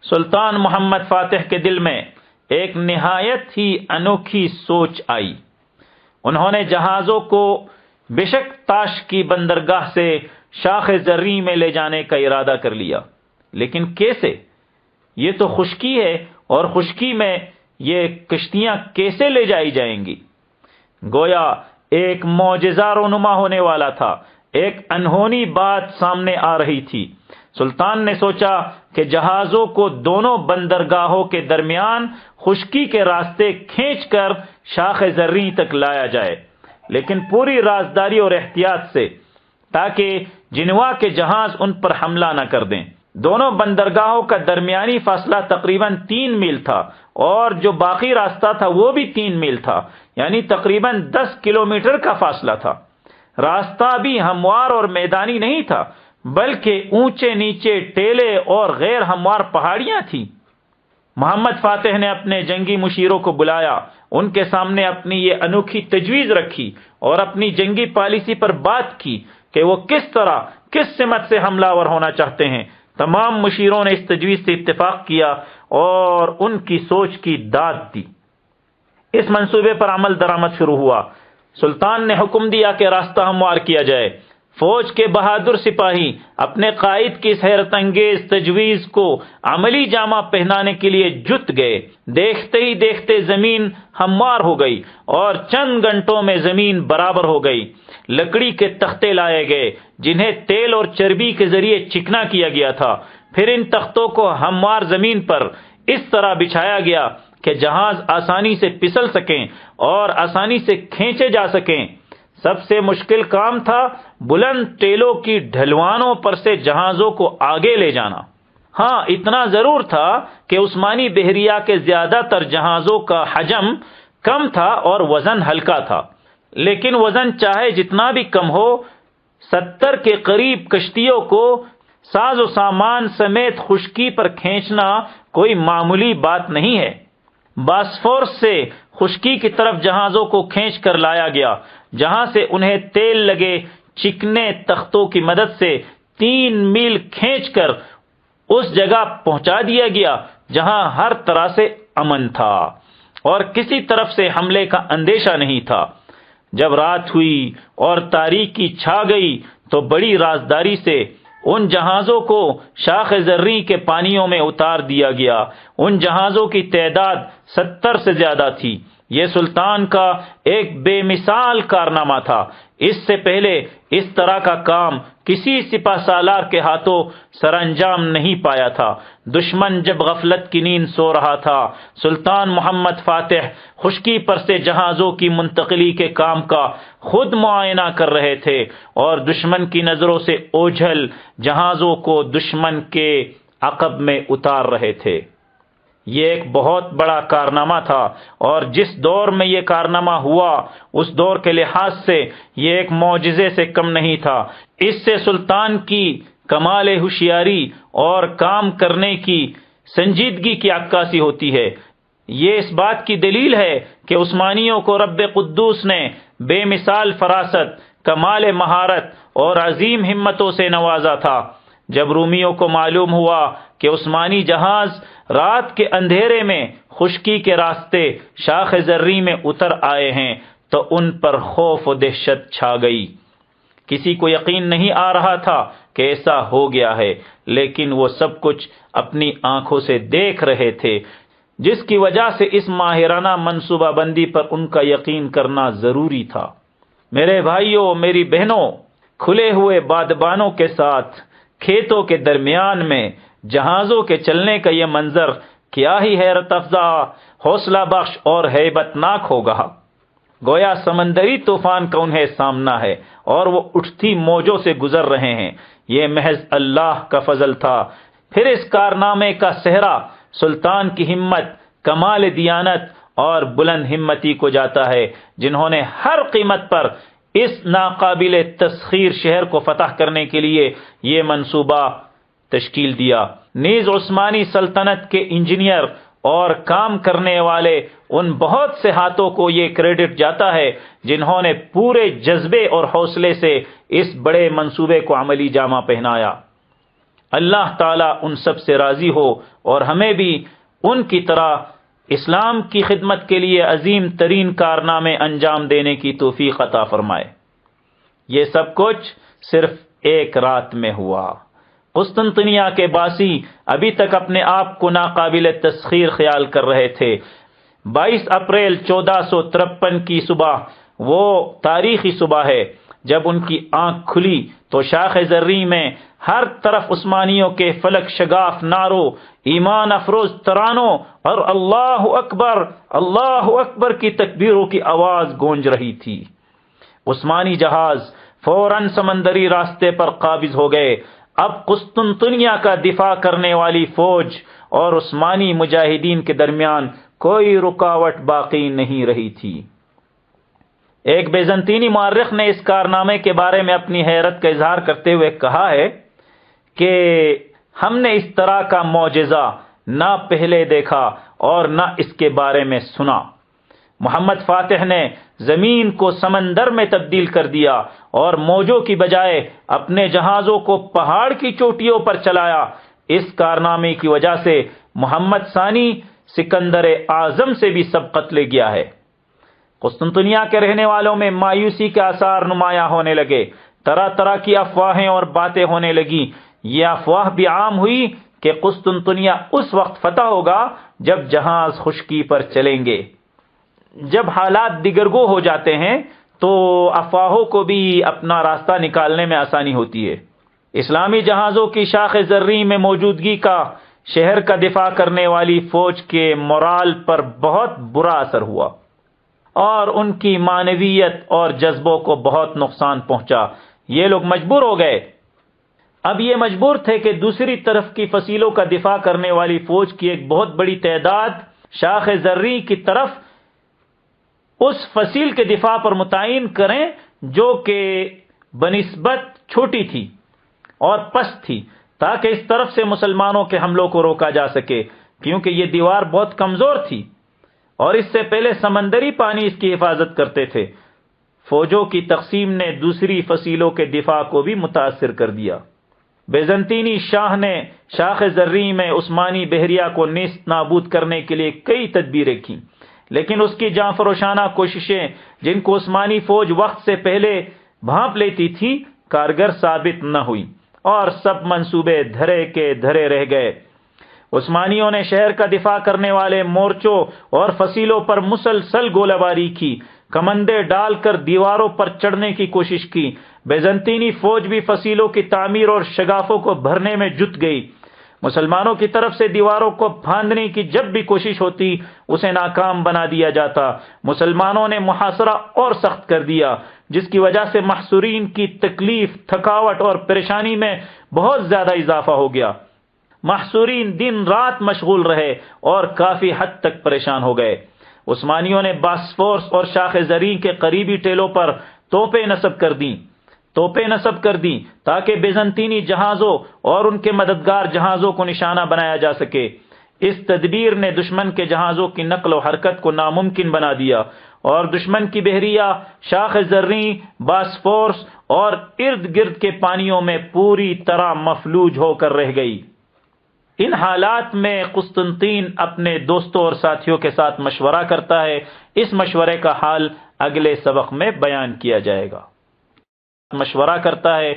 سلطان محمد فاتح کے دل میں ایک نہایت ہی انوکھی سوچ آئی۔ انہوں نے جہازوں کو بشک تاش کی بندرگاہ سے شاخ زریں میں لے جانے کا ارادہ کر لیا، لیکن کیسے؟ یہ تو خشکی ہے، اور خشکی میں یہ کشتیاں کیسے لے جائی جائیں گی؟ گویا ایک معجزہ رونما ہونے والا تھا، ایک انہونی بات سامنے آ رہی تھی۔ سلطان نے سوچا کہ جہازوں کو دونوں بندرگاہوں کے درمیان خشکی کے راستے کھینچ کر شاخ زریں تک لایا جائے، لیکن پوری رازداری اور احتیاط سے، تاکہ جنوا کے جہاز ان پر حملہ نہ کر دیں۔ دونوں بندرگاہوں کا درمیانی فاصلہ تقریباً 3 میل تھا، اور جو باقی راستہ تھا وہ بھی 3 میل تھا، یعنی تقریباً 10 کلومیٹر کا فاصلہ تھا۔ راستہ بھی ہموار اور میدانی نہیں تھا، بلکہ اونچے نیچے ٹیلے اور غیر ہموار پہاڑیاں تھیں۔ محمد فاتح نے اپنے جنگی مشیروں کو بلایا، ان کے سامنے اپنی یہ انوکھی تجویز رکھی اور اپنی جنگی پالیسی پر بات کی کہ وہ کس طرح، کس سمت سے حملہ آور ہونا چاہتے ہیں۔ تمام مشیروں نے اس تجویز سے اتفاق کیا اور ان کی سوچ کی داد دی۔ اس منصوبے پر عمل درآمد شروع ہوا۔ سلطان نے حکم دیا کہ راستہ ہموار کیا جائے۔ فوج کے بہادر سپاہی اپنے قائد کی اس حیرت انگیز تجویز کو عملی جامہ پہنانے کے لیے جت گئے۔ دیکھتے ہی دیکھتے زمین ہموار ہو گئی اور چند گھنٹوں میں زمین برابر ہو گئی۔ لکڑی کے تختے لائے گئے جنہیں تیل اور چربی کے ذریعے چکنا کیا گیا تھا۔ پھر ان تختوں کو ہموار زمین پر اس طرح بچھایا گیا کہ جہاز آسانی سے پھسل سکیں اور آسانی سے کھینچے جا سکیں۔ سب سے مشکل کام تھا بلند ٹیلوں کی ڈھلوانوں پر سے جہازوں کو آگے لے جانا۔ ہاں، اتنا ضرور تھا کہ عثمانی بحریہ کے زیادہ تر جہازوں کا حجم کم تھا اور وزن ہلکا تھا، لیکن وزن چاہے جتنا بھی کم ہو، 70 کے قریب کشتیوں کو ساز و سامان سمیت خشکی پر کھینچنا کوئی معمولی بات نہیں ہے۔ باسفورس سے خشکی کی طرف جہازوں کو کھینچ کر لایا گیا، جہاں سے انہیں تیل لگے چکنے تختوں کی مدد سے 3 میل کھینچ کر اس جگہ پہنچا دیا گیا جہاں ہر طرح سے امن تھا اور کسی طرف سے حملے کا اندیشہ نہیں تھا۔ جب رات ہوئی اور تاریکی چھا گئی تو بڑی رازداری سے ان جہازوں کو شاخ زریں کے پانیوں میں اتار دیا گیا۔ ان جہازوں کی تعداد 70 سے زیادہ تھی۔ یہ سلطان کا ایک بے مثال کارنامہ تھا۔ اس سے پہلے اس طرح کا کام کسی سپہ سالار کے ہاتھوں سر انجام نہیں پایا تھا۔ دشمن جب غفلت کی نیند سو رہا تھا، سلطان محمد فاتح خشکی پر سے جہازوں کی منتقلی کے کام کا خود معائنہ کر رہے تھے اور دشمن کی نظروں سے اوجھل جہازوں کو دشمن کے عقب میں اتار رہے تھے۔ یہ ایک بہت بڑا کارنامہ تھا، اور جس دور میں یہ کارنامہ ہوا اس دور کے لحاظ سے یہ ایک معجزے سے کم نہیں تھا۔ اس سے سلطان کی کمال ہوشیاری اور کام کرنے کی سنجیدگی کی عکاسی ہوتی ہے۔ یہ اس بات کی دلیل ہے کہ عثمانیوں کو رب قدوس نے بے مثال فراست، کمال مہارت اور عظیم ہمتوں سے نوازا تھا۔ جب رومیوں کو معلوم ہوا کہ عثمانی جہاز رات کے اندھیرے میں خشکی کے راستے شاخ زریں میں اتر آئے ہیں تو ان پر خوف و دہشت چھا گئی۔ کسی کو یقین نہیں آ رہا تھا کہ ایسا ہو گیا ہے، لیکن وہ سب کچھ اپنی آنکھوں سے دیکھ رہے تھے، جس کی وجہ سے اس ماہرانہ منصوبہ بندی پر ان کا یقین کرنا ضروری تھا۔ میرے بھائیوں، میری بہنوں، کھلے ہوئے بادبانوں کے ساتھ کھیتوں کے درمیان میں جہازوں کے چلنے کا یہ منظر کیا ہی حیرت افزا، حوصلہ بخش اور ہیبت ناک ہوگا۔ گویا سمندری طوفان کا انہیں سامنا ہے اور وہ اٹھتی موجوں سے گزر رہے ہیں۔ یہ محض اللہ کا فضل تھا۔ پھر اس کارنامے کا سہرا سلطان کی ہمت، کمال دیانت اور بلند ہمتی کو جاتا ہے، جنہوں نے ہر قیمت پر اس ناقابل تسخیر شہر کو فتح کرنے کے لیے یہ منصوبہ تشکیل دیا۔ نیز عثمانی سلطنت کے انجینئر اور کام کرنے والے ان بہت سے ہاتھوں کو یہ کریڈٹ جاتا ہے جنہوں نے پورے جذبے اور حوصلے سے اس بڑے منصوبے کو عملی جامہ پہنایا۔ اللہ تعالیٰ ان سب سے راضی ہو اور ہمیں بھی ان کی طرح اسلام کی خدمت کے لیے عظیم ترین کارنامے انجام دینے کی توفیق عطا فرمائے۔ یہ سب کچھ صرف ایک رات میں ہوا۔ قسطنطنیہ کے باسی ابھی تک اپنے آپ کو ناقابل تسخیر خیال کر رہے تھے۔ 22 اپریل 1453 کی صبح وہ تاریخی صبح ہے جب ان کی آنکھ کھلی تو شاخ زریں میں ہر طرف عثمانیوں کے فلک شگاف نعروں، ایمان افروز ترانوں اور اللہ اکبر کی تکبیروں کی آواز گونج رہی تھی۔ عثمانی جہاز فوراً سمندری راستے پر قابض ہو گئے۔ اب قسطنطنیہ کا دفاع کرنے والی فوج اور عثمانی مجاہدین کے درمیان کوئی رکاوٹ باقی نہیں رہی تھی۔ ایک بیزنطینی مورخ نے اس کارنامے کے بارے میں اپنی حیرت کا اظہار کرتے ہوئے کہا ہے کہ ہم نے اس طرح کا معجزہ نہ پہلے دیکھا اور نہ اس کے بارے میں سنا۔ محمد فاتح نے زمین کو سمندر میں تبدیل کر دیا اور موجوں کی بجائے اپنے جہازوں کو پہاڑ کی چوٹیوں پر چلایا۔ اس کارنامے کی وجہ سے محمد ثانی سکندر اعظم سے بھی سبقت لے گیا ہے۔ قسطنطنیہ کے رہنے والوں میں مایوسی کے آثار نمایاں ہونے لگے۔ طرح طرح کی افواہیں اور باتیں ہونے لگیں۔ یہ افواہ بھی عام ہوئی کہ قسطنطنیہ اس وقت فتح ہوگا جب جہاز خشکی پر چلیں گے۔ جب حالات دیگرگو ہو جاتے ہیں تو افواہوں کو بھی اپنا راستہ نکالنے میں آسانی ہوتی ہے۔ اسلامی جہازوں کی شاخ زریں میں موجودگی کا شہر کا دفاع کرنے والی فوج کے مورال پر بہت برا اثر ہوا اور ان کی معنویت اور جذبوں کو بہت نقصان پہنچا۔ یہ لوگ مجبور ہو گئے۔ اب یہ مجبور تھے کہ دوسری طرف کی فصیلوں کا دفاع کرنے والی فوج کی ایک بہت بڑی تعداد شاخ زریں کی طرف اس فصیل کے دفاع پر متعین کریں جو کہ بنسبت چھوٹی تھی اور پست تھی، تاکہ اس طرف سے مسلمانوں کے حملوں کو روکا جا سکے، کیونکہ یہ دیوار بہت کمزور تھی اور اس سے پہلے سمندری پانی اس کی حفاظت کرتے تھے۔ فوجوں کی تقسیم نے دوسری فصیلوں کے دفاع کو بھی متاثر کر دیا۔ بیزنطینی شاہ نے شاخ زریں میں عثمانی بحریہ کو نیست نابود کرنے کے لیے کئی تدبیریں کیں، لیکن اس کی جاں فروشانہ کوششیں، جن کو عثمانی فوج وقت سے پہلے بھانپ لیتی تھی، کارگر ثابت نہ ہوئی اور سب منصوبے دھرے کے دھرے رہ گئے۔ عثمانیوں نے شہر کا دفاع کرنے والے مورچوں اور فصیلوں پر مسلسل گولہ باری کی، کمندے ڈال کر دیواروں پر چڑھنے کی کوشش کی۔ بیزنطینی فوج بھی فصیلوں کی تعمیر اور شگافوں کو بھرنے میں جٹ گئی۔ مسلمانوں کی طرف سے دیواروں کو پھاندنے کی جب بھی کوشش ہوتی، اسے ناکام بنا دیا جاتا۔ مسلمانوں نے محاصرہ اور سخت کر دیا، جس کی وجہ سے محصورین کی تکلیف، تھکاوٹ اور پریشانی میں بہت زیادہ اضافہ ہو گیا۔ محصورین دن رات مشغول رہے اور کافی حد تک پریشان ہو گئے۔ عثمانیوں نے باسفورس اور شاخ زریں کے قریبی ٹیلوں پر توپیں نصب کر دیں تاکہ بیزنطینی جہازوں اور ان کے مددگار جہازوں کو نشانہ بنایا جا سکے۔ اس تدبیر نے دشمن کے جہازوں کی نقل و حرکت کو ناممکن بنا دیا اور دشمن کی بحریہ شاخ زریں، باسفورس اور ارد گرد کے پانیوں میں پوری طرح مفلوج ہو کر رہ گئی۔ ان حالات میں قسطنطین اپنے دوستوں اور ساتھیوں کے ساتھ مشورہ کرتا ہے۔ اس مشورے کا حال اگلے سبق میں بیان کیا جائے گا۔ مشورہ کرتا ہے